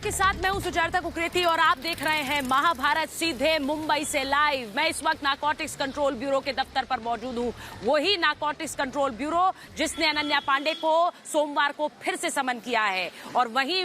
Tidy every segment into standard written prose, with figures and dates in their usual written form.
आपके साथ मैं हूं सुजाता कुकरेती और आप देख रहे हैं महाभारत सीधे मुंबई से लाइव। मैं इस वक्त नारकोटिक्स कंट्रोल ब्यूरो के दफ्तर पर मौजूद हूं। वही नारकोटिक्स कंट्रोल ब्यूरो जिसने अनन्या पांडे को सोमवार को फिर से समन किया है और वहीं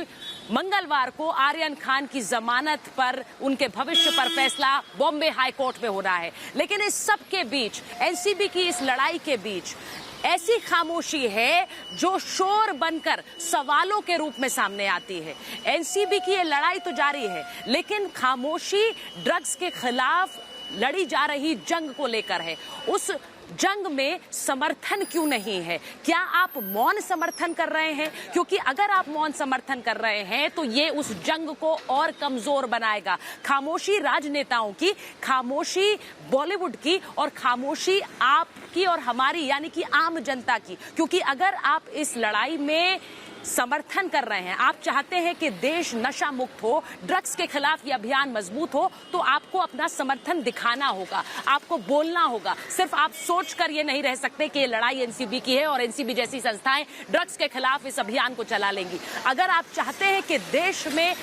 मंगलवार को आर्यन खान की जमानत पर उनके भविष्य पर फैसला बॉम्बे हाई कोर्ट में हो रहा है। लेकिन इस सब के बीच, एनसीबी की इस लड़ाई के बीच ऐसी खामोशी है जो शोर बनकर सवालों के रूप में सामने आती है। एनसीबी की ये लड़ाई तो जारी है, लेकिन खामोशी ड्रग्स के खिलाफ लड़ी जा रही जंग को लेकर है। उस जंग में समर्थन क्यों नहीं है? क्या आप मौन समर्थन कर रहे हैं? क्योंकि अगर आप मौन समर्थन कर रहे हैं तो ये उस जंग को और कमजोर बनाएगा। खामोशी राजनेताओं की, खामोशी बॉलीवुड की और खामोशी आपकी और हमारी यानी कि आम जनता की। क्योंकि अगर आप इस लड़ाई में समर्थन कर रहे हैं, आप चाहते हैं कि देश नशा मुक्त हो, ड्रग्स के खिलाफ ये अभियान मजबूत हो, तो आपको अपना समर्थन दिखाना होगा, आपको बोलना होगा। सिर्फ आप सोचकर ये नहीं रह सकते कि ये लड़ाई एनसीबी की है और एनसीबी जैसी संस्थाएं ड्रग्स के खिलाफ इस अभियान को चला लेंगी। अगर आप चाहते हैं कि देश में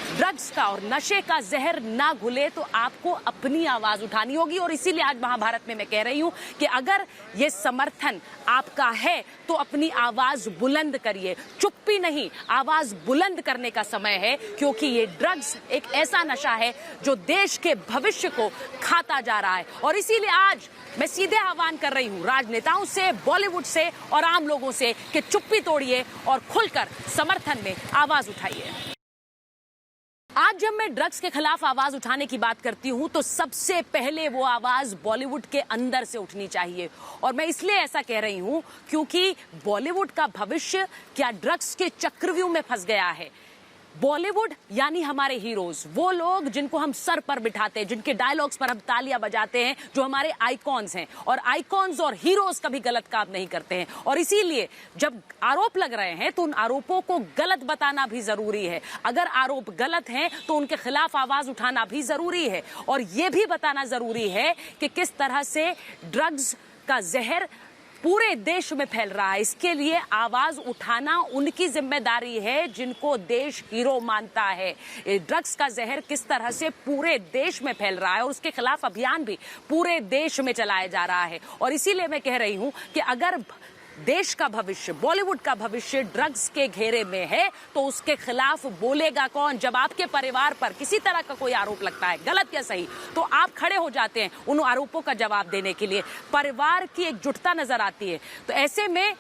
ड्रग्स का और नशे का जहर ना घुले तो आपको अपनी आवाज उठानी होगी। और इसीलिए आज महाभारत में मैं कह रही हूं कि अगर ये समर्थन आपका है तो अपनी आवाज बुलंद करिए। चुप्पी नहीं, आवाज बुलंद करने का समय है, क्योंकि ये ड्रग्स एक ऐसा नशा है जो देश के भविष्य को खाता जा रहा है। और इसीलिए आज मैं सीधे आह्वान कर रही हूं राजनेताओं से, बॉलीवुड से और आम लोगों से कि चुप्पी तोड़िए और खुलकर समर्थन में आवाज उठाइए। आज जब मैं ड्रग्स के खिलाफ आवाज उठाने की बात करती हूं तो सबसे पहले वो आवाज बॉलीवुड के अंदर से उठनी चाहिए। और मैं इसलिए ऐसा कह रही हूं क्योंकि बॉलीवुड का भविष्य क्या ड्रग्स के चक्रव्यूह में फंस गया है? बॉलीवुड यानी हमारे हीरोज, वो लोग जिनको हम सर पर बिठाते हैं, जिनके डायलॉग्स पर हम तालियां बजाते हैं, जो हमारे आइकॉन्स हैं। और आइकॉन्स और हीरोज कभी गलत काम नहीं करते हैं। और इसीलिए जब आरोप लग रहे हैं तो उन आरोपों को गलत बताना भी जरूरी है। अगर आरोप गलत हैं तो उनके खिलाफ आवाज उठाना भी जरूरी है। और ये भी बताना जरूरी है कि किस तरह से ड्रग्स का जहर पूरे देश में फैल रहा है। इसके लिए आवाज उठाना उनकी जिम्मेदारी है जिनको देश हीरो मानता है। ड्रग्स का जहर किस तरह से पूरे देश में फैल रहा है और उसके खिलाफ अभियान भी पूरे देश में चलाया जा रहा है। और इसीलिए मैं कह रही हूं कि अगर देश का भविष्य, बॉलीवुड का भविष्य ड्रग्स के घेरे में है तो उसके खिलाफ बोलेगा कौन? जब आपके परिवार पर किसी तरह का कोई आरोप लगता है, गलत या सही, तो आप खड़े हो जाते हैं उन आरोपों का जवाब देने के लिए। परिवार की एकजुटता नजर आती है। तो ऐसे में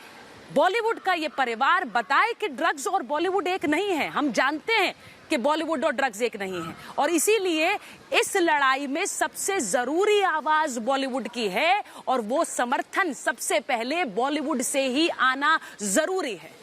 बॉलीवुड का ये परिवार बताए कि ड्रग्स और बॉलीवुड एक नहीं है। हम जानते हैं कि बॉलीवुड और ड्रग्स एक नहीं है और इसीलिए इस लड़ाई में सबसे जरूरी आवाज बॉलीवुड की है और वो समर्थन सबसे पहले बॉलीवुड से ही आना जरूरी है।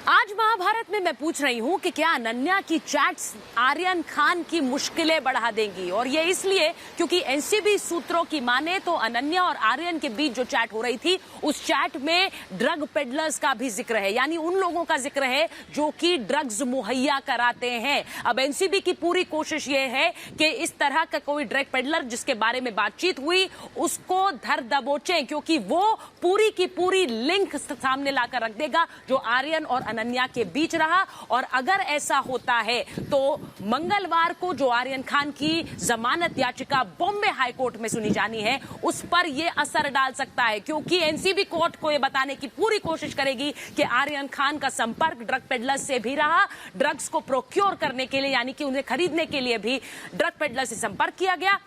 आज महाभारत में मैं पूछ रही हूं कि क्या अनन्या की चैट्स आर्यन खान की मुश्किलें बढ़ा देंगी? और ये इसलिए क्योंकि एनसीबी सूत्रों की माने तो अनन्या और आर्यन के बीच जो चैट हो रही थी, उस चैट में ड्रग पेडलर्स का भी जिक्र है, यानी उन लोगों का जिक्र है जो कि ड्रग्स मुहैया कराते हैं। अब एनसीबी की पूरी कोशिश ये है कि इस तरह का कोई ड्रग पेडलर जिसके बारे में बातचीत हुई उसको धर दबोचें, क्योंकि वो पूरी की पूरी लिंक सामने लाकर रख देगा जो आर्यन और अनन्या के बीच रहा। और अगर ऐसा होता है तो मंगलवार को जो आर्यन खान की जमानत याचिका बॉम्बे हाई कोर्ट में सुनी जानी है उस पर यह असर डाल सकता है, क्योंकि एनसीबी कोर्ट को यह बताने की पूरी कोशिश करेगी कि आर्यन खान का संपर्क ड्रग पेडलर से भी रहा, ड्रग्स को प्रोक्योर करने के लिए यानी कि उन्हें खरीदने के लिए भी ड्रग पेडलर से संपर्क किया गया।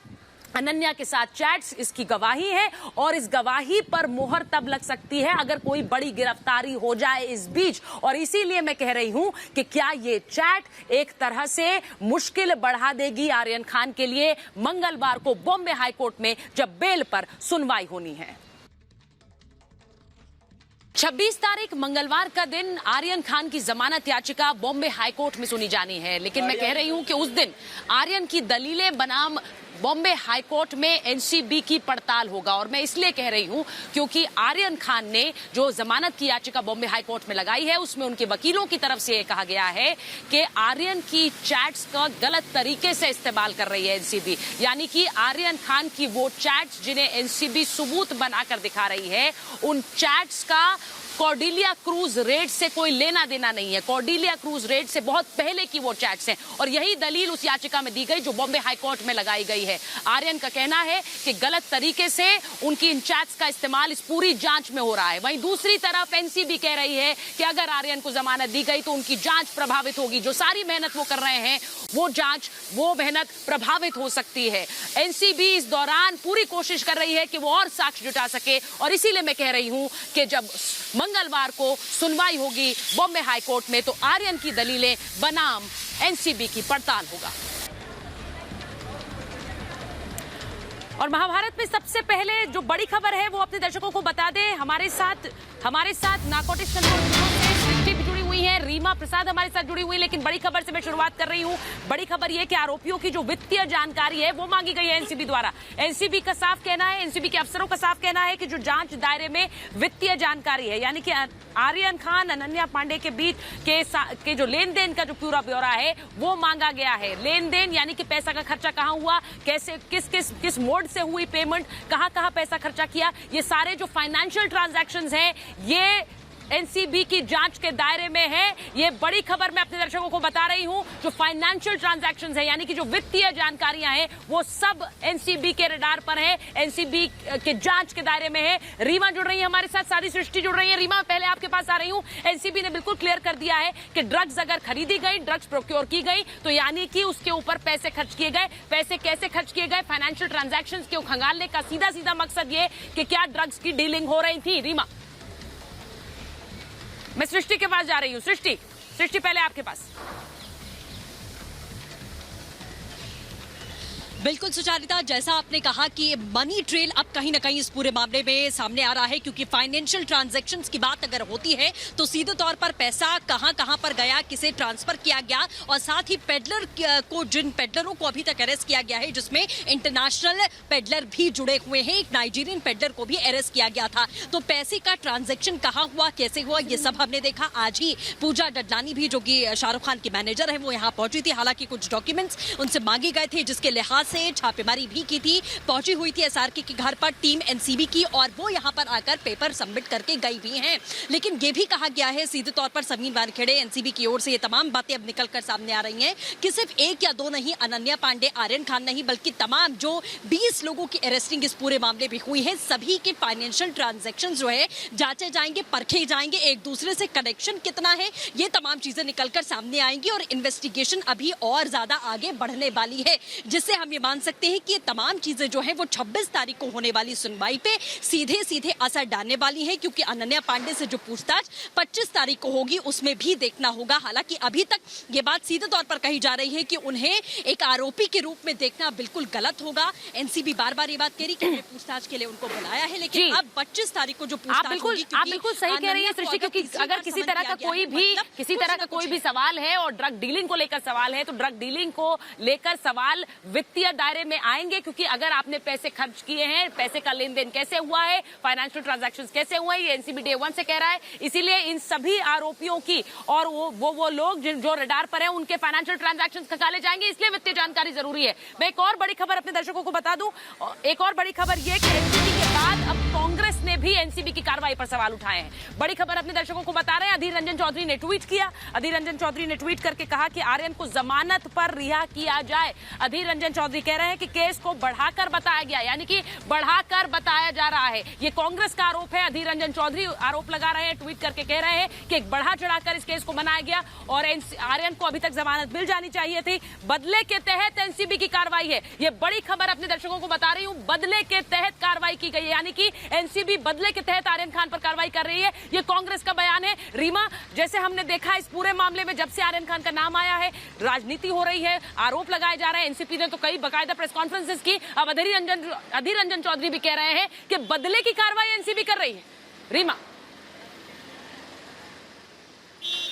अनन्या के साथ चैट्स इसकी गवाही है और इस गवाही पर मोहर तब लग सकती है अगर कोई बड़ी गिरफ्तारी हो जाए इस बीच। और इसीलिए मैं कह रही हूं कि क्या ये चैट एक तरह से मुश्किल बढ़ा देगी आर्यन खान के लिए मंगलवार को बॉम्बे हाई कोर्ट में जब बेल पर सुनवाई होनी है। 26 तारीख मंगलवार का दिन आर्यन खान की जमानत याचिका बॉम्बे हाई कोर्ट में सुनी जानी है। लेकिन मैं कह रही हूं कि उस दिन आर्यन की दलीलें बनाम बॉम्बे हाई कोर्ट में एनसीबी की पड़ताल होगा। और मैं इसलिए कह रही हूं क्योंकि आर्यन खान ने जो जमानत की याचिका बॉम्बे हाई कोर्ट में लगाई है उसमें उनके वकीलों की तरफ से यह कहा गया है कि आर्यन की चैट्स का गलत तरीके से इस्तेमाल कर रही है एनसीबी, यानी कि आर्यन खान की वो चैट्स जिन्हें एनसीबी सबूत बनाकर दिखा रही है, उन चैट्स का कॉर्डेलिया क्रूज रेड से कोई लेना देना नहीं है। कॉर्डेलिया क्रूज रेड से बहुत पहले की वो चैट्स हैं और यही दलील उस याचिका में दी गई जो बॉम्बे हाईकोर्ट में लगाई गई है। आर्यन का कहना है कि गलत तरीके से उनकी इन चैट्स का इस्तेमाल इस पूरी जांच में हो रहा है। वहीं दूसरी तरफ एनसीबी कह रही है कि अगर आर्यन को जमानत दी गई तो उनकी जांच प्रभावित होगी। जो सारी मेहनत वो कर रहे हैं वो मेहनत प्रभावित हो सकती है। एनसीबी इस दौरान पूरी कोशिश कर रही है कि वो और साक्ष्य जुटा सके और इसीलिए मैं कह रही हूं कि जब मंगलवार को सुनवाई होगी बॉम्बे हाईकोर्ट में तो आर्यन की दलीलें बनाम एनसीबी की पड़ताल होगा। और महाभारत में सबसे पहले जो बड़ी खबर है वो अपने दर्शकों को बता दें। हमारे साथ नारकोटिक्स कंट्रोल ब्यूरो से सृष्टि भी जुड़ी हुई है, रीमा प्रसाद हमारे साथ जुड़ी हुई है। लेकिन बड़ी खबर से मैं शुरुआत कर रही हूं। बड़ी खबर यह कि आरोपियों की जो वित्तीय जानकारी है वो मांगी गई है एनसीबी द्वारा। एनसीबी का साफ कहना है, एनसीबी के अफसरों का साफ कहना है कि जो जांच दायरे में वित्तीय जानकारी है यानी कि आर्यन खान अनन्या पांडे के बीच के जो लेन देन का जो पूरा ब्यौरा है वो मांगा गया है। लेन देन यानी कि पैसा का खर्चा कहां हुआ, कैसे किस मोड से हुई पेमेंट, कहां पैसा खर्चा किया, ये सारे जो फाइनेंशियल ट्रांजैक्शंस हैं ये एनसीबी की जांच के दायरे में है। ये बड़ी खबर मैं अपने दर्शकों को बता रही हूं। जो फाइनेंशियल ट्रांजैक्शंस है यानी कि जो वित्तीय जानकारियां हैं वो सब एनसीबी के रडार पर है, एनसीबी के जांच के दायरे में है। रीमा जुड़ रही है हमारे साथ, सारी सृष्टि जुड़ रही है। रीमा, पहले आपके पास आ रही हूं। एनसीबी ने बिल्कुल क्लियर कर दिया है कि ड्रग्स अगर खरीदी गई, ड्रग्स प्रोक्योर की गई तो यानी कि उसके ऊपर पैसे खर्च किए गए। पैसे कैसे खर्च किए गए, फाइनेंशियल ट्रांजैक्शंस को खंगालने का सीधा मकसद ये कि क्या ड्रग्स की डीलिंग हो रही थी। रीमा, मैं सृष्टि के पास जा रही हूं। सृष्टि पहले आपके पास। बिल्कुल सुचारिता, जैसा आपने कहा कि मनी ट्रेल अब कहीं ना कहीं इस पूरे मामले में सामने आ रहा है क्योंकि फाइनेंशियल ट्रांजैक्शंस की बात अगर होती है तो सीधे तौर पर पैसा कहां पर गया, किसे ट्रांसफर किया गया और साथ ही पेडलर को, जिन पेडलरों को अभी तक अरेस्ट किया गया है जिसमें इंटरनेशनल पेडलर भी जुड़े हुए हैं, एक नाइजीरियन पेडलर को भी अरेस्ट किया गया था। तो पैसे का ट्रांजेक्शन कहाँ हुआ, कैसे हुआ, ये सब हमने देखा। आज ही पूजा डडलानी भी, जो कि शाहरुख खान की मैनेजर है, वो यहाँ पहुंची थी। हालांकि कुछ डॉक्यूमेंट्स उनसे मांगे गए थे जिसके लिहाज से छापेमारी भी की थी। पहुंची हुई थी एसआरके के घर पर टीम एनसीबी की और वो यहां पर आकर पेपर सबमिट करके गई हुई हैं। लेकिन ये भी कहा गया है सीधे तौर पर समीर वानखेड़े एनसीबी की ओर से, ये तमाम बातें अब निकलकर सामने आ रही हैं कि सिर्फ एक या दो नहीं, अनन्या पांडे, आर्यन खान नहीं, बल्कि तमाम जो 20 लोगों की अरेस्टिंग इस पूरे मामले में हुई है, सभी के फाइनेंशियल ट्रांजैक्शन जो है जांचे जाएंगे, परखे जाएंगे, एक दूसरे से कनेक्शन कितना है, ये तमाम चीजें निकलकर सामने आएंगी और इन्वेस्टिगेशन अभी और ज्यादा आगे बढ़ने वाली है, जिससे हम ये मान सकते हैं कि ये तमाम चीजें जो है वो 26 तारीख को होने वाली सुनवाई पे सीधे असर डालने वाली है क्योंकि अनन्या पांडे से जो पूछताछ 25 तारीख को होगी उसमें भी देखना होगा। हालांकि अभी तक ये बात सीधे तौर पर कही जा रही है कि उन्हें एक आरोपी के रूप में देखना बिल्कुल गलत होगा। एनसीबी बार-बार ये बात कह रही कि पूछताछ के लिए उनको बुलाया है, लेकिन अब 25 तारीख को जो पूछताछ होगी, आप बिल्कुल सही कह रही है सृष्टि, क्योंकि अगर किसी तरह का कोई भी सवाल है और ड्रग डीलिंग को लेकर सवाल है तो ड्रग डीलिंग को लेकर सवाल वित्तीय दायरे में आएंगे क्योंकि अगर आपने पैसे खर्च किए हैं, पैसे का लेन देन कैसे हुआ है, फाइनेंशियल ट्रांजैक्शंस कैसे हुआ है, ये एनसीबी डे 1 से कह रहा है। इसीलिए इन सभी आरोपियों की और वो लोग जो रडार पर हैं उनके फाइनेंशियल ट्रांजैक्शंस खंगाले जाएंगे, इसलिए वित्तीय जानकारी जरूरी है। मैं एक और बड़ी खबर अपने दर्शकों को बता दूं, एक और बड़ी खबर यह कि एनसीबी के बाद अब कांग्रेस ने भी एनसीबी की कार्रवाई पर सवाल उठाए हैं। बड़ी खबर अपने दर्शकों को बता रहे हैं, अधीर रंजन चौधरी ने ट्वीट किया। अधीर रंजन चौधरी ने ट्वीट करके कहा कि आर्यन को जमानत पर रिहा किया जाए। अधीर रंजन चौधरी कह रहे हैं कि केस को बढ़ाकर बताया गया, यानी कि बढ़ाकर बताया जा रहा है। ये कांग्रेस का आरोप है। अधीर रंजन चौधरी आरोप लगा रहे हैं, ट्वीट करके कह रहे हैं कि बढ़ा चढ़ाकर इस केस को बनाया गया और आर्यन को अभी तक जमानत मिल जानी चाहिए थी। बदले के तहत एनसीबी की कार्रवाई है। ये बड़ी खबर अपने दर्शकों को बता रही हूं, बदले के तहत कार्रवाई की गई है, यानी कि एनसीबी बदले के तहत आर्यन खान पर कार्रवाई कर रही है। ये कांग्रेस का बयान है। रीमा, जैसे हमने देखा इस पूरे मामले में जब से आर्यन खान का नाम आया है राजनीति हो रही है, आरोप लगाए जा रहे हैं। एनसीपी ने तो कई बाकायदा प्रेस कॉन्फ्रेंसेस की। अब अधीर रंजन चौधरी भी कह रहे हैं कि बदले की कार्रवाई एनसीबी कर रही है। रीमा,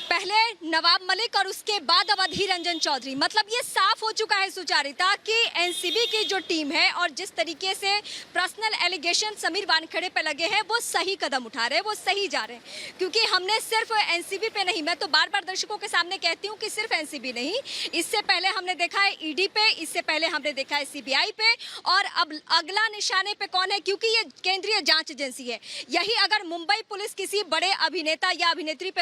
पहले नवाब मलिक और उसके बाद अब अधीर रंजन चौधरी। मतलब ये साफ हो चुका है सुचारिता कि एनसीबी की जो टीम है और जिस तरीके से पर्सनल एलिगेशन समीर वानखेड़े पे लगे हैं वो सही कदम उठा रहे हैं, वो सही जा रहे हैं। क्योंकि हमने सिर्फ एनसीबी पे नहीं, मैं तो बार बार दर्शकों के सामने कहती हूँ कि सिर्फ एनसीबी नहीं, इससे पहले हमने देखा है ईडी पे, इससे पहले हमने देखा है सीबीआई पे, और अब अगला निशाने पे कौन है, क्योंकि ये केंद्रीय जांच एजेंसी है। यही अगर मुंबई पुलिस किसी बड़े अभिनेता या अभिनेत्री पे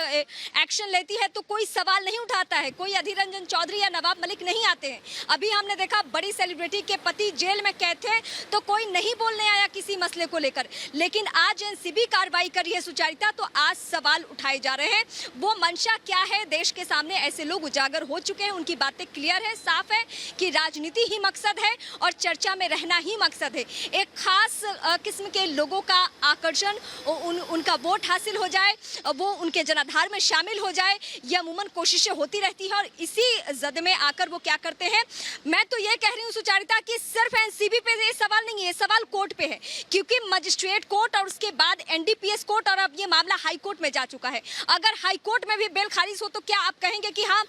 एक्शन लेती है तो कोई सवाल नहीं उठाता है, कोई अधीर रंजन चौधरी या नवाब मलिक नहीं आते हैं। अभी हमने देखा बड़ी सेलिब्रिटी के पति जेल में कैद थे तो कोई नहीं बोलने आया किसी मसले को लेकर, लेकिन आज एनसीबी कार्रवाई कर रही है सुचारिता, तो आज सवाल उठाए जा रहे हैं। वो मंशा क्या है, देश के सामने ऐसे लोग उजागर हो चुके हैं, उनकी बातें क्लियर है, साफ है कि राजनीति ही मकसद है और चर्चा में रहना ही मकसद है। एक खास किस्म के लोगों का आकर्षण, उनका वोट हासिल हो जाए, वो उनके जनाधार में शामिल हो जाए, ये अमूमन कोशिशें होती रहती है। और इसी जद में आकर वो क्या करते हैं, मैं तो ये कह रही हूँ सुचारिता कि सिर्फ एनसीबी पे ये सवाल नहीं है, ये सवाल कोर्ट पे है, क्योंकि मजिस्ट्रेट कोर्ट और उसके बाद एनडीपीएस कोर्ट और अब ये मामला हाई कोर्ट में जा चुका है। अगर हाई कोर्ट में भी बेल खारिज हो तो क्या आप कहेंगे कि हाँ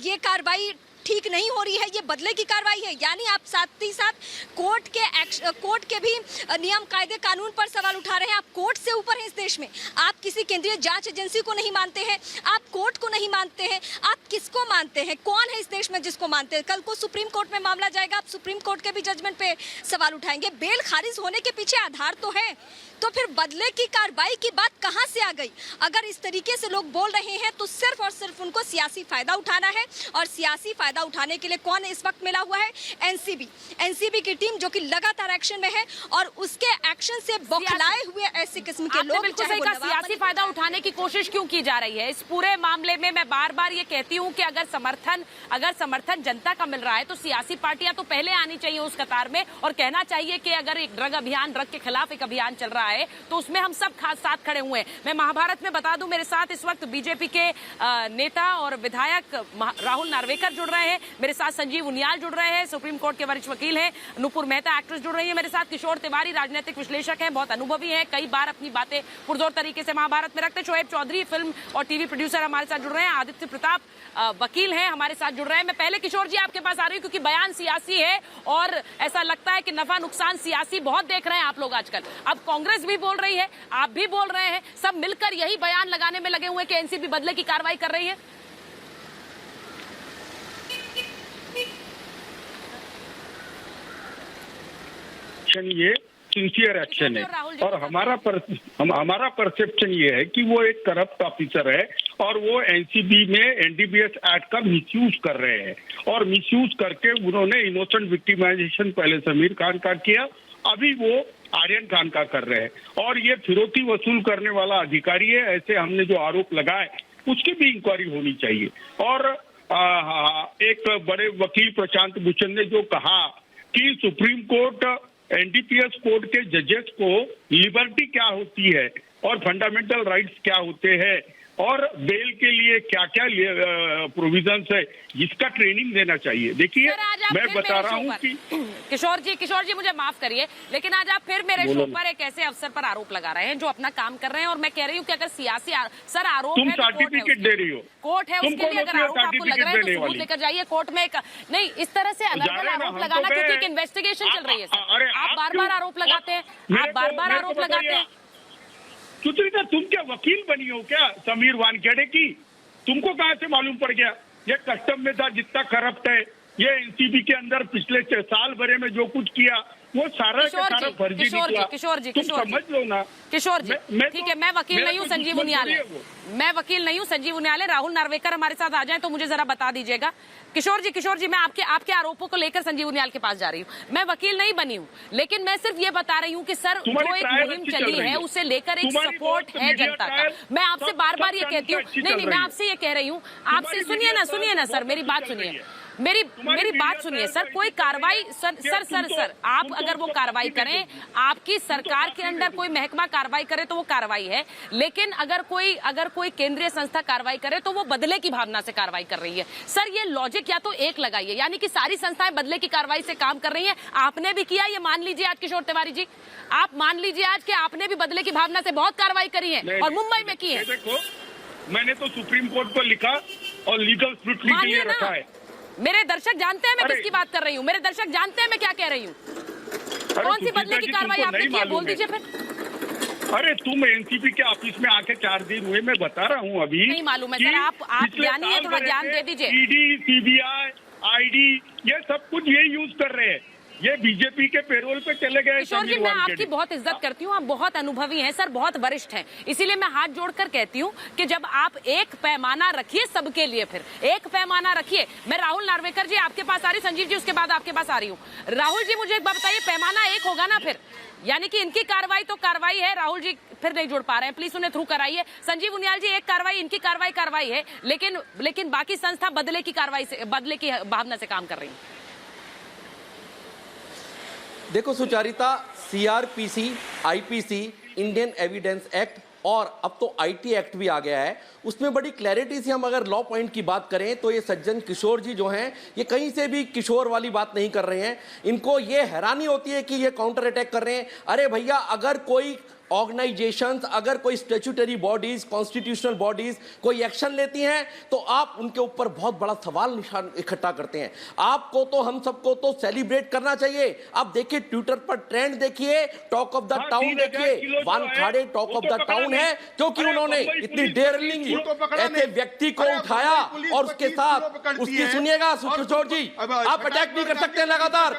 ये कार्रवाई ठीक नहीं हो रही है, ये बदले की कार्रवाई है? यानी आप साथ ही साथ कोर्ट के भी नियम कायदे कानून पर सवाल उठा रहे हैं। आप कोर्ट से ऊपर हैं इस देश में, आप किसी केंद्रीय जांच एजेंसी को नहीं मानते हैं, आप कोर्ट को नहीं मानते हैं, आप किसको मानते हैं? कौन है इस देश में जिसको मानते हैं? कल को सुप्रीम कोर्ट में मामला जाएगा, आप सुप्रीम कोर्ट के भी जजमेंट पे सवाल उठाएंगे। बेल खारिज होने के पीछे आधार तो है, तो फिर बदले की कार्रवाई की बात कहां से आ गई? अगर इस तरीके से लोग बोल रहे हैं तो सिर्फ और सिर्फ उनको सियासी फायदा उठाना है, और सियासी फायदा उठाने के लिए कौन इस वक्त मिला हुआ है? एनसीबी की टीम, जो कि लगातार एक्शन में है और उसके एक्शन से बौखलाए हुए ऐसे किस्म के लोग। बिल्कुल सही कहा, सियासी फायदा उठाने की कोशिश क्यों की जा रही है इस पूरे मामले में? मैं बार बार ये कहती हूँ कि अगर समर्थन जनता का मिल रहा है तो सियासी पार्टियां तो पहले आनी चाहिए उस कतार में, और कहना चाहिए कि अगर एक ड्रग के खिलाफ एक अभियान चल रहा है तो उसमें हम सब साथ खड़े हुए हैं। मैं महाभारत में बता दूं, मेरे साथ इस वक्त बीजेपी के नेता और विधायक राहुल नार्वेकर जुड़ रहे हैं, मेरे साथ संजीव उनियाल जुड़ रहे हैं, सुप्रीम कोर्ट के वरिष्ठ वकील हैं, नुपुर मेहता एक्ट्रेस जुड़ रही है, मेरे साथ किशोर तिवारी राजनीतिक विश्लेषक हैं, बहुत अनुभवी हैं, कई बार अपनी बातें पुरजोर तरीके से महाभारत में रखते। शोएब चौधरी फिल्म और टीवी प्रोड्यूसर हमारे साथ जुड़ रहे हैं, आदित्य प्रताप वकील हैं हमारे साथ जुड़ रहे हैं। मैं पहले किशोर जी आपके पास आ रही हूँ क्योंकि बयान सियासी है और ऐसा लगता है कि नफा नुकसान सियासी बहुत देख रहे हैं आप लोग आजकल। अब कांग्रेस भी बोल रही है, आप भी बोल रहे हैं, सब मिलकर यही बयान लगाने में लगे हुए कि एनसीबी बदले की कार्रवाई कर रही है। ये सिंसियर एक्शन है और हमारा परसेप्शन ये है कि वो एक करप्ट ऑफिसर है और वो एनसीबी में एनडीपीएस एक्ट का मिसयूज कर रहे हैं, और मिसयूज करके उन्होंने इनोसेंट विक्टिमाइजेशन पहले समीर खान का किया, अभी वो आर्यन खान का कर रहे हैं, और ये फिरौती वसूल करने वाला अधिकारी है। ऐसे हमने जो आरोप लगाए उसकी भी इंक्वायरी होनी चाहिए। और एक बड़े वकील प्रशांत भूषण ने जो कहा कि सुप्रीम कोर्ट एनडीपीएस कोर्ट के जजेस को लिबर्टी क्या होती है और फंडामेंटल राइट्स क्या होते हैं और बेल के लिए क्या क्या प्रोविजंस है, जिसका ट्रेनिंग देना चाहिए। देखिए मैं बता रहा हूँ कि किशोर जी मुझे माफ करिए, लेकिन आज आप फिर मेरे शो पर एक ऐसे अफसर पर आरोप लगा रहे हैं जो अपना काम कर रहे हैं, और मैं कह रही हूँ कि अगर सियासी सर आरोप तुम है तो सर्टिफिकेट दे रही हो, कोर्ट है उसके लिए, अगर आरोप आपको लग रहा है तो सबूत लेकर जाइए कोर्ट में। नहीं, इस तरह से अलग अलग आरोप लगाना, क्योंकि एक इन्वेस्टिगेशन चल रही है सर, आप बार बार आरोप लगाते हैं, आप बार बार आरोप लगाते हैं। सुचरिता, तुम क्या वकील बनी हो क्या समीर वानखेड़े की? तुमको कहां से मालूम पड़ गया? ये कस्टम में था जितना करप्ट है, ये एनसीबी के अंदर पिछले साल भरे में जो कुछ किया वो सारा का सारा फर्जी निकला। तुम समझ लो ना किशोर जी, ठीक है, मैं वकील नहीं हूँ, संजीव उनियाल है, मैं वकील नहीं हूँ, संजीव उनियाल है, राहुल नार्वेकर हमारे साथ आ जाए तो मुझे जरा बता दीजिएगा। किशोर जी मैं आपके आरोपों को लेकर संजीव उनियाल के पास जा रही हूँ। मैं वकील नहीं बनी हूँ, लेकिन मैं सिर्फ ये बता रही हूँ कि सर जो एक मुहिम चली है उसे लेकर एक सपोर्ट है जनता का। मैं आपसे बार बार ये कहती हूँ, नहीं मैं आपसे ये कह रही हूँ, आपसे सुनिए ना सर, मेरी बात सुनिए, मेरी बात सुनिए सर। कोई कार्रवाई सर आप अगर वो कार्रवाई करें, आपकी सरकार के अंदर कोई महकमा कार्रवाई करे तो वो कार्रवाई है, लेकिन अगर कोई केंद्रीय संस्था कार्रवाई करे तो वो बदले की भावना से कार्रवाई कर रही है। सर ये लॉजिक या तो एक लगाइए, यानी कि सारी संस्थाएं बदले की कार्रवाई से काम कर रही हैं, आपने भी किया, ये मान लीजिए आज किशोर तिवारी जी, आप मान लीजिए आज कि आपने भी बदले की भावना से बहुत कार्रवाई करी है और मुंबई में की है। मैंने तो सुप्रीम कोर्ट को लिखा और लीगल स्क्रूटनी के लिए रखा है। मेरे दर्शक जानते हैं मैं अरे, किसकी बात कर रही हूँ, मेरे दर्शक जानते हैं मैं क्या कह रही हूँ। कौन सी बदले की कार्रवाई आपने की है, बोल दीजिए फिर। अरे तुम एनसीबी के ऑफिस में आके 4 दिन हुए, मैं बता रहा हूँ अभी। नहीं मालूम है सर, आप जानिए, थोड़ा ज्ञान दे दीजिए। ईडी, सीबीआई, आईडी, ये सब कुछ ये यूज कर रहे हैं। ये बीजेपी के पेरोल पे चले गए। किशोर जी, मैं आपकी बहुत इज्जत करती हूँ, आप बहुत अनुभवी हैं सर, बहुत वरिष्ठ हैं, इसीलिए मैं हाथ जोड़कर कहती हूँ कि जब आप एक पैमाना रखिए सबके लिए, फिर एक पैमाना रखिए। मैं राहुल नार्वेकर जी आपके पास आ रही, संजीव जी उसके बाद आपके पास आ रही हूँ। राहुल जी मुझे एक बात बताइए, पैमाना एक होगा ना फिर? यानी कि इनकी कार्रवाई तो कार्रवाई है, राहुल जी फिर नहीं जोड़ पा रहे हैं, प्लीज उन्हें थ्रू कराइए। संजीव उनियाल जी, एक कार्रवाई इनकी कार्रवाई है, लेकिन बाकी संस्था बदले की कार्रवाई से, बदले की भावना से काम कर रही है। देखो Sucharita, CrPC, IPC, Indian evidence act और अब तो आईटी एक्ट भी आ गया है, उसमें बड़ी क्लैरिटी से हम अगर लॉ पॉइंट की बात करें तो ये सज्जन किशोर जी जो हैं ये कहीं से भी किशोर वाली बात नहीं कर रहे हैं। इनको ये हैरानी होती है कि ये काउंटर अटैक कर रहे हैं। अरे भैया, अगर कोई ऑर्गेनाइजेशंस, अगर कोई स्टैट्यूटरी बॉडीज, कॉन्स्टिट्यूशनल बॉडीज कोई एक्शन लेती हैं तो आप उनके ऊपर बहुत बड़ा सवाल निशान इकट्ठा करते हैं। आपको तो, हम सबको तो सेलिब्रेट करना चाहिए। आप देखिए ट्विटर पर ट्रेंड देखिए, टॉक ऑफ द टाउन देखिए, वानखाड़े टॉक ऑफ द टाउन है, क्योंकि उन्होंने इतनी डेयरलिंगली ऐसे व्यक्ति को उठाया और उसके साथ उसकी, सुनिएगा किशोर जी, आप अटैक नहीं कर सकते लगातार,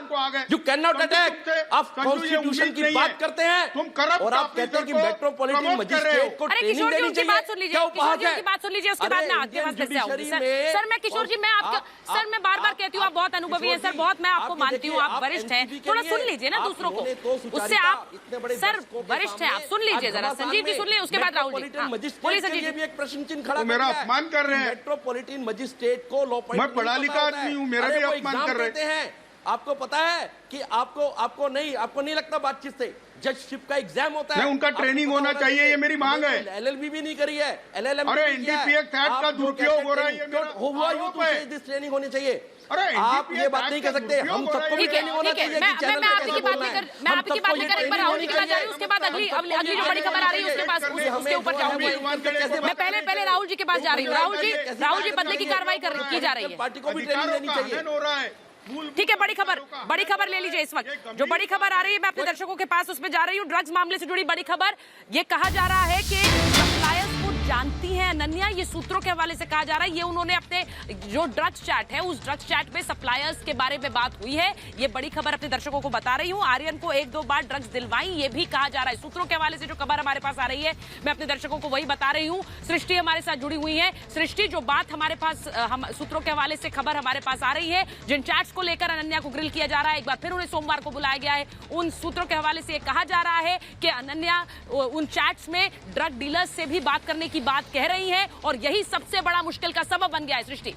यू कैन नॉट अटैक। आप कॉन्स्टिट्यूशन की बात करते हैं और आप कहते हैं कि मेट्रोपॉलिटन मजिस्ट्रेट को ट्रेनिंग देनी चाहिए। बात सुन लीजिए, किशोर जी की बात सुन लीजिए, उसके बाद मैं आपके पास फिर से आऊंगी। सर मैं किशोर जी, मैं आपका सर मैं बार-बार कहती हूँ आप बहुत अनुभवी हैं सर, बहुत मैं आपको मानती हूँ, आप वरिष्ठ हैं, थोड़ा सुन लीजिए ना दूसरों को, उससे आप सर वरिष्ठ हैं, आप सुन लीजिए जरा। संजीव जी सुन लीजिए, उसके बाद राहुल जी। बोलिए संजीव जी। भी एक प्रश्न चिन्ह खड़ा, मेरा अपमान कर रहे हैं। मेट्रोपॉलिटन मजिस्ट्रेट को लॉ पॉइंट, मैं पढ़ा लिखा आदमी हूँ, मेरा भी अपमान कर रहे हैं। आपको पता है कि आपको नहीं लगता बातचीत से जजशिप का एग्जाम होता है, उनका ट्रेनिंग होना चाहिए, ये मेरी मांग है। एलएलबी भी नहीं करी है, एलएलएम। अरे एनडीपीएस एक्ट का दुरुपयोग हो रहा है, ये मेरा आरोप है। दिस ट्रेनिंग होनी चाहिए। अरे आप ये बात नहीं कर सकते, हम सबको भी ट्रेनिंग होना चाहिए। मैं आपकी बात लेकर एक बार राहुल जी के पास जा रही हूँ, उसके बाद अगली जो बड़ी खबर आ रही है उसके पास उसके ऊपर जाऊंगी। मैं पहले राहुल जी के पास जा रही हूँ। राहुल जी बदले की कार्रवाई की जा रही है, पार्टी को भी ट्रेनिंग देनी चाहिए। हो रहा है। ठीक है, बड़ी खबर ले लीजिए इस वक्त। जो बड़ी खबर आ रही है मैं अपने दर्शकों के पास उसमें जा रही हूँ। ड्रग्स मामले से जुड़ी बड़ी खबर, ये कहा जा रहा है कि सप्लायर्स को जानती है अनन्या, ये सूत्रों के हवाले से कहा जा रहा है। ये उन्होंने अपने जो ड्रग्स चैट है उस ड्रग्स चैट में सप्लायर्स के बारे में बात हुई है। ये बड़ी खबर अपने दर्शकों को बता रही हूँ। आर्यन को 1-2 बार ड्रग्स दिलवाई, ये भी कहा जा रहा है। सूत्रों के हवाले से जो खबर हमारे पास आ रही है मैं अपने दर्शकों को वही बता रही हूँ। सृष्टि हमारे साथ जुड़ी हुई है। सृष्टि, जो बात हमारे पास सूत्रों के हवाले से खबर हमारे पास आ रही है, जिन चैट्स को लेकर अनन्या को ग्रिल किया जा रहा है, एक बार फिर उन्हें सोमवार को बुलाया गया है। उन सूत्रों के हवाले से कहा जा रहा है कि अनन्या उन चैट्स में ड्रग डीलर्स से भी बात करने की बात कह रही है और यही सबसे बड़ा मुश्किल का सबब बन गया है। सृष्टि,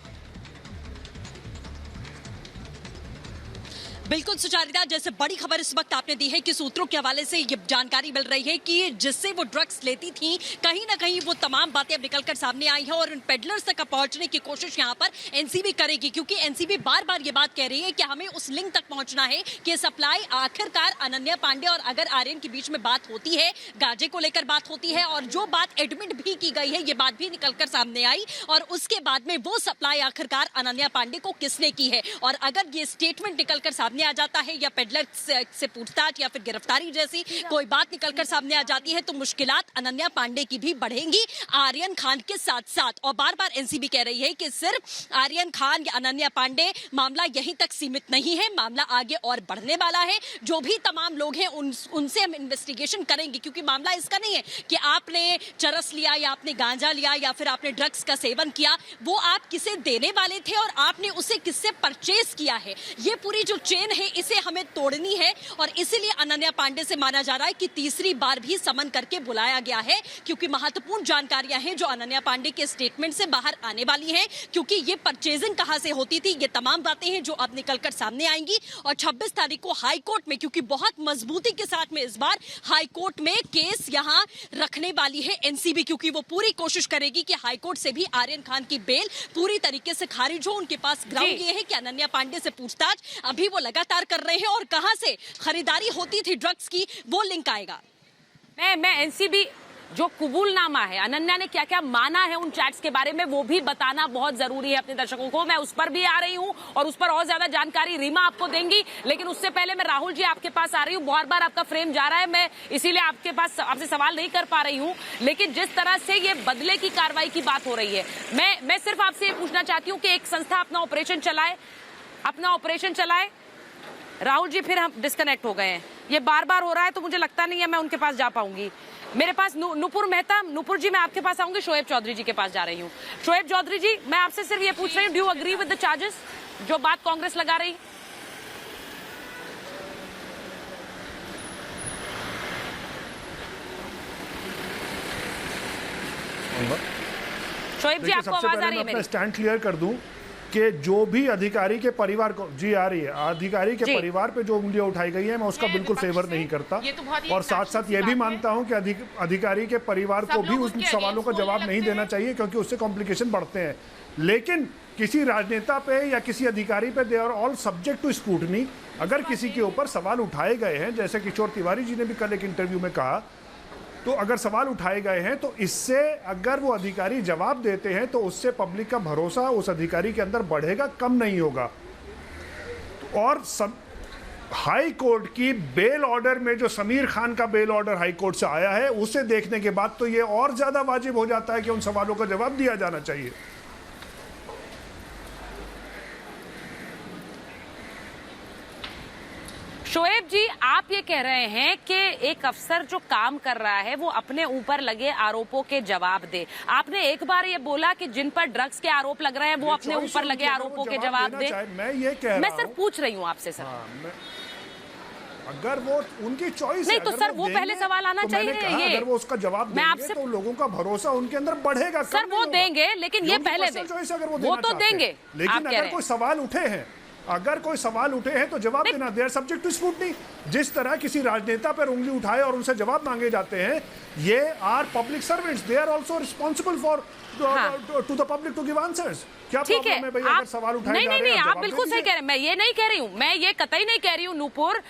बिल्कुल सुचारिता, जैसे बड़ी खबर इस वक्त आपने दी है कि सूत्रों के हवाले से ये जानकारी मिल रही है कि जिससे वो ड्रग्स लेती थी, कहीं ना कहीं वो तमाम बातें अब निकलकर सामने आई है और उन पेडलर्स तक पहुंचने की कोशिश यहां पर एनसीबी करेगी, क्योंकि एनसीबी बार बार ये बात कह रही है कि हमें उस लिंक तक पहुंचना है कि सप्लाई आखिरकार अनन्या पांडे और अगर आर्यन के बीच में बात होती है, गांजे को लेकर बात होती है और जो बात एडमिट भी की गई है, ये बात भी निकलकर सामने आई और उसके बाद में वो सप्लाई आखिरकार अनन्या पांडे को किसने की है। और अगर ये स्टेटमेंट निकलकर सामने आ जाता है या पेडलर से पूछताछ या फिर गिरफ्तारी जैसी कोई बात निकलकर सामने आ जाती है तो मुश्किलात अनन्या पांडे की भी बढ़ेंगी आर्यन खान के साथ साथ। और बार बार एनसीबी कह रही है कि सिर्फ आर्यन खान या अनन्या पांडे मामला यहीं तक सीमित नहीं है, मामला आगे और बढ़ने वाला है। जो भी तमाम लोग हैं उनसे हम इन्वेस्टिगेशन करेंगे, क्योंकि मामला इसका नहीं है कि आपने चरस लिया या आपने गांजा लिया या फिर आपने ड्रग्स का सेवन किया, वो आप किसे देने वाले थे और आपने उसे किससे परचेज किया है। ये पूरी जो चेन है इसे हमें तोड़नी है और इसीलिए अनन्या पांडे से माना जा रहा है कि तीसरी बार भी समन करके बुलाया गया है, क्योंकि महत्वपूर्ण जानकारियां हैं जो अनन्या पांडे के स्टेटमेंट से बाहर आने वाली हैं, क्योंकि ये परचेजिंग कहां से होती थी, ये तमाम बातें हैं जो अब निकलकर सामने आएंगी। और 26 तारीख को हाई कोर्ट में, क्योंकि बहुत मजबूती के साथ में इस बार हाई कोर्ट में केस यहां रखने वाली है एनसीबी, क्योंकि वो पूरी कोशिश करेगी कि हाई कोर्ट से भी आर्यन खान की बेल पूरी तरीके से खारिज हो। उनके पास ग्राउंड ये है कि अनन्या पांडे से पूछताछ अभी वो लगातार कर रहे हैं और कहां से खरीदारी होती थी ड्रग्स की वो लिंक आएगा। मैं एनसीबी जो कबूलनामा है, अनन्या ने क्या क्या माना है उन चैट्स के बारे में, वो भी बताना बहुत जरूरी है अपने दर्शकों को। मैं उस पर भी आ रही हूं और उस पर और ज्यादा जानकारी रीमा आपको देंगी, लेकिन उससे पहले मैं राहुल जी आपके पास आ रही हूं। बहुत बार आपका फ्रेम जा रहा है, मैं इसीलिए आपसे सवाल नहीं कर पा रही हूं, लेकिन जिस तरह से ये बदले की कार्रवाई की बात हो रही है, मैं सिर्फ आपसे ये पूछना चाहती हूँ कि एक संस्था अपना ऑपरेशन चलाए। राहुल जी फिर हम डिस्कनेक्ट हो गए हैं, ये बार बार हो रहा है, तो मुझे लगता नहीं है मैं उनके पास जा पाऊंगी। मेरे पास नुपुर मेहता, नुपुर जी मैं आपके पास आऊंगी, शोएब चौधरी जी के पास जा रही हूँ। शोएब चौधरी जी, मैं आपसे सिर्फ ये पूछ रही हूँ, do you agree with the charges जो बात कांग्रेस लगा रही? शोएब जी आपको आवाज आ रही है मेरी? स्टैंड क्लियर कर दूं कि जो भी अधिकारी के परिवार को जी आ रही है, अधिकारी के परिवार पे जो उंगलियां उठाई गई है, मैं उसका बिल्कुल फेवर नहीं करता, और साथ साथ ये भी मानता हूं कि अधिकारी के परिवार को भी उन सवालों का जवाब नहीं देना चाहिए, क्योंकि उससे कॉम्प्लिकेशन बढ़ते हैं। लेकिन किसी राजनेता पे या किसी अधिकारी पे they are all subject to scrutiny. अगर किसी के ऊपर सवाल उठाए गए हैं, जैसे किशोर तिवारी जी ने भी कल एक इंटरव्यू में कहा, तो अगर सवाल उठाए गए हैं तो इससे अगर वो अधिकारी जवाब देते हैं तो उससे पब्लिक का भरोसा उस अधिकारी के अंदर बढ़ेगा, कम नहीं होगा। और हाई कोर्ट की बेल ऑर्डर में जो समीर खान का बेल ऑर्डर हाई कोर्ट से आया है, उसे देखने के बाद तो ये और ज्यादा वाजिब हो जाता है कि उन सवालों का जवाब दिया जाना चाहिए। शोएब जी, आप ये कह रहे हैं कि एक अफसर जो काम कर रहा है वो अपने ऊपर लगे आरोपों के जवाब दे। आपने एक बार ये बोला कि जिन पर ड्रग्स के आरोप लग रहे हैं वो अपने ऊपर लगे आरोपों के जवाब दे। मैं सिर्फ पूछ रही हूँ आपसे सर। अगर वो उनकी चॉइस नहीं, तो सर वो पहले सवाल आना चाहिए। ये अगर वो उसका जवाब देंगे तो लोगों का भरोसा उनके अंदर बढ़ेगा। सर वो देंगे, लेकिन ये पहले वो तो देंगे, लेकिन अगर कोई सवाल उठे हैं, तो जवाब देना, they are subject to scrutiny. जिस तरह किसी राजनेता पर उंगली उठाए और उनसे जवाब मांगे जाते हैं, ये are public servants, they are also responsible for to the public to give answers. क्या प्रॉब्लम है भाई अगर सवाल उठाए जा रहे हैं? नहीं, आप बिल्कुल सही कह रहे हैं। मैं ये नहीं कह रही हूँ, मैं ये कतई नहीं कह रही हूँ नुपुर,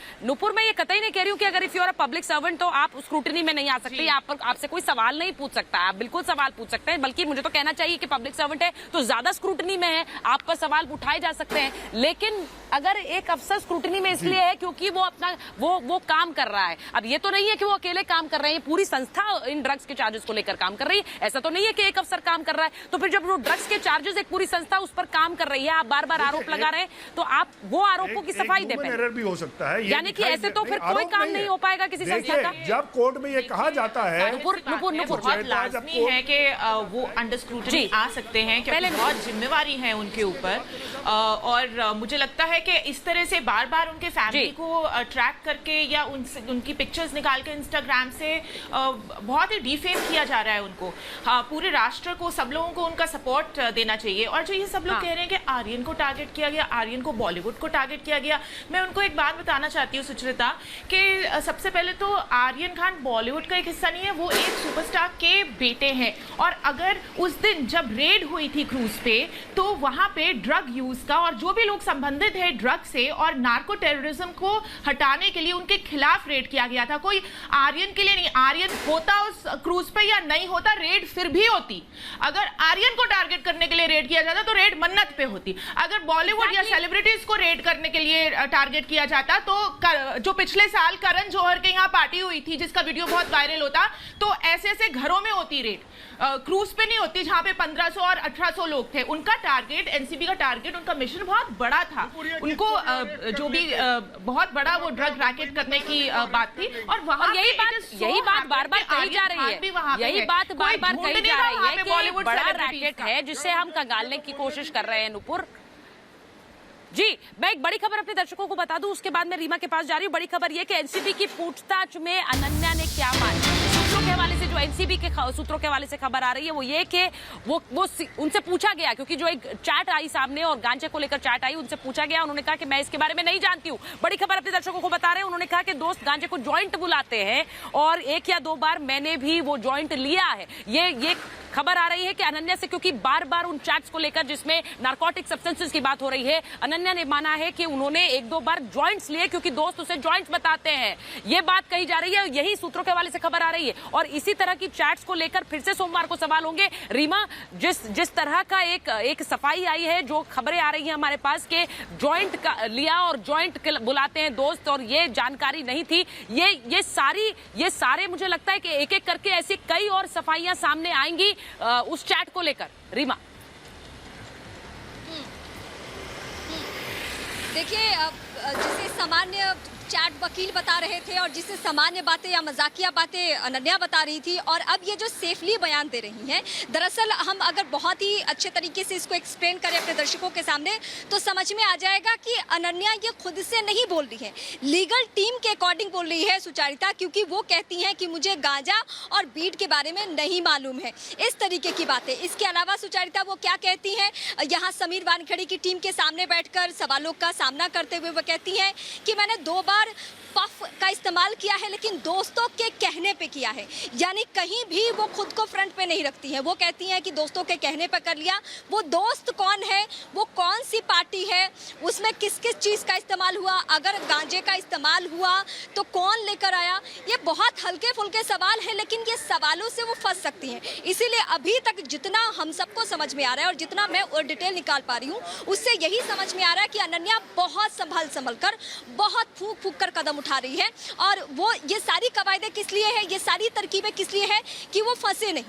मैं ये कतई नहीं कह रही हूँ कि अगर if you are a public servant तो आप स्क्रूटनी में नहीं आ सकते, आपसे कोई सवाल नहीं पूछ सकता। आप बिल्कुल सवाल पूछ सकते हैं, बल्कि मुझे तो कहना चाहिए कि पब्लिक सर्वेंट है तो ज्यादा स्क्रूटनी में है, आप पर सवाल उठाए जा सकते हैं। लेकिन अगर एक अफसर स्क्रूटनी में इसलिए है क्योंकि वो अपना वो काम कर रहा है। अब ये तो नहीं है कि वो अकेले काम कर रहे हैं, पूरी संस्था इन ड्रग्स के चार्जेस को लेकर काम कर रही है। ऐसा तो नहीं है कि एक अफसर काम कर रहा है। तो फिर जब वो ड्रग्स के चार्जेस एक पूरी संस्था उस पर काम कर रही है, आप बार बार आरोप लगा रहे हैं, तो आप वो आरोपों की सफाई दे। एरर भी हो सकता है, यानी कि ऐसे तो फिर कोई काम नहीं हो पाएगा किसी संस्था का। जब कोर्ट में ये कहा जाता है, बहुत लाजमी है कि वो अंडर स्क्रूटनी आ सकते हैं, क्योंकि बहुत जिम्मेवारी है उनके ऊपर। और मुझे लगता है कि इस तरह से बार बार उनके फैमिली को ट्रैक करके या उनकी पिक्चर्स निकाल के इंस्टाग्राम से बहुत ही डिफेम किया जा रहा है उनको। पूरे राष्ट्र को, सब लोगों को उनका सपोर्ट देना चाहिए। और जो ये सब लोग कह रहे हैं कि आर्यन को टारगेट किया गया, आर्यन को बॉलीवुड को टारगेट किया गया, मैं उनको एक बात बताना चाहती हूँ सुचरिता, कि सबसे पहले तो आर्यन खान बॉलीवुड का एक हिस्सा नहीं है, वो एक सुपरस्टार के बेटे हैं। और अगर उस दिन जब रेड हुई थी क्रूज पे, तो वहां पे ड्रग यूज का और जो भी लोग संबंधित है ड्रग से और नार्को टेररिज्म को हटाने के लिए उनके खिलाफ रेड किया गया था। कोई आर्यन के लिए नहीं। आर्यन होता उस क्रूज पे या नहीं होता, रेड फिर भी होती। अगर आर्यन को टारगेट करने के लिए रेड किया जाता तो रेड मन्नत पे होती। अगर बॉलीवुड या सेलिब्रिटीज को रेड करने के लिए टारगेट किया जाता तो जो पिछले साल करण जौहर के यहाँ पार्टी हुई थी जिसका वीडियो बहुत वायरल होता, तो ऐसे ऐसे घरों में होती रेड, क्रूज पे नहीं होती जहां पे 1500 और 1800 लोग थे। उनका टारगेट, एनसीबी का टारगेट, उनका मिशन बहुत बड़ा था। उनको जो भी बहुत बड़ा वो ड्रग रैकेट करने की बात थी। और वहां यही बात बार बार कही जा रही है, यही बात बार बार कही जा रही है कि बॉलीवुड बड़ा रैकेट है जिससे हम कंगालने की कोशिश कर रहे हैं। नुपुर जी, मैं एक बड़ी खबर अपने दर्शकों को बता दूं, उसके बाद मैं रीमा के पास जा रही हूँ। बड़ी खबर ये कि एनसीबी की पूछताछ में अनन्या ने क्या माना। सूत्रों के हवाले से, जो एनसीबी के सूत्रों के हवाले से खबर आ रही है वो ये कि वो उनसे पूछा गया, क्योंकि जो एक चैट आई सामने और गांजे को लेकर चैट आई, उनसे पूछा गया, उन्होंने कहा कि मैं इसके बारे में नहीं जानती हूँ। बड़ी खबर अपने दर्शकों को बता रहे हैं, उन्होंने कहा कि दोस्त गांजे को जॉइंट बुलाते हैं और 1 या 2 बार मैंने भी वो जॉइंट लिया है। ये खबर आ रही है कि अनन्या से, क्योंकि बार बार उन चैट्स को लेकर जिसमें नारकोटिक सब्सटेंसेस की बात हो रही है, अनन्या ने माना है कि उन्होंने 1-2 बार जॉइंट्स लिए क्योंकि दोस्त उसे जॉइंट्स बताते हैं। ये बात कही जा रही है, यही सूत्रों के हवाले से खबर आ रही है। और इसी तरह की चैट्स को लेकर फिर से सोमवार को सवाल होंगे। रीमा, जिस तरह का एक सफाई आई है, जो खबरें आ रही हैं हमारे पास के जॉइंट लिया और जॉइंट बुलाते हैं दोस्त, और ये जानकारी नहीं थी, ये सारे मुझे लगता है कि एक एक करके ऐसी कई और सफाइयां सामने आएंगी उस चैट को लेकर। रीमा, देखिए, जिसे सामान्य चैट वकील बता रहे थे और जिसे सामान्य बातें या मजाकिया बातें अनन्या बता रही थी, और अब ये जो सेफली बयान दे रही हैं, दरअसल हम अगर बहुत ही अच्छे तरीके से इसको एक्सप्लेन करें अपने दर्शकों के सामने तो समझ में आ जाएगा कि अनन्या ये खुद से नहीं बोल रही है, लीगल टीम के अकॉर्डिंग बोल रही है सुचारिता, क्योंकि वो कहती हैं कि मुझे गांजा और बीट के बारे में नहीं मालूम है, इस तरीके की बातें। इसके अलावा सुचारिता वो क्या कहती हैं, यहाँ समीर वानखेड़े की टीम के सामने बैठकर सवालों का सामना करते हुए वो कहती हैं कि मैंने 2 बार पफ का इस्तेमाल किया है, लेकिन दोस्तों के कहने पे किया है, यानी कहीं भी वो खुद को फ्रंट पे नहीं रखती हैं। वो कहती हैं कि दोस्तों के कहने पे कर लिया। वो दोस्त कौन है, वो कौन सी पार्टी है, उसमें किस किस चीज़ का इस्तेमाल हुआ, अगर गांजे का इस्तेमाल हुआ तो कौन लेकर आया, ये बहुत हल्के फुल्के सवाल हैं, लेकिन ये सवालों से वो फंस सकती हैं। इसीलिए अभी तक जितना हम सबको समझ में आ रहा है और जितना मैं और डिटेल निकाल पा रही हूँ, उससे यही समझ में आ रहा है कि अनन्या बहुत संभल कर, बहुत फूंक कर कदम उठा रही है। और वो ये सारी कवायदे किस लिए है, ये सारी तरकीबें किस लिए है कि वो फंसे नहीं,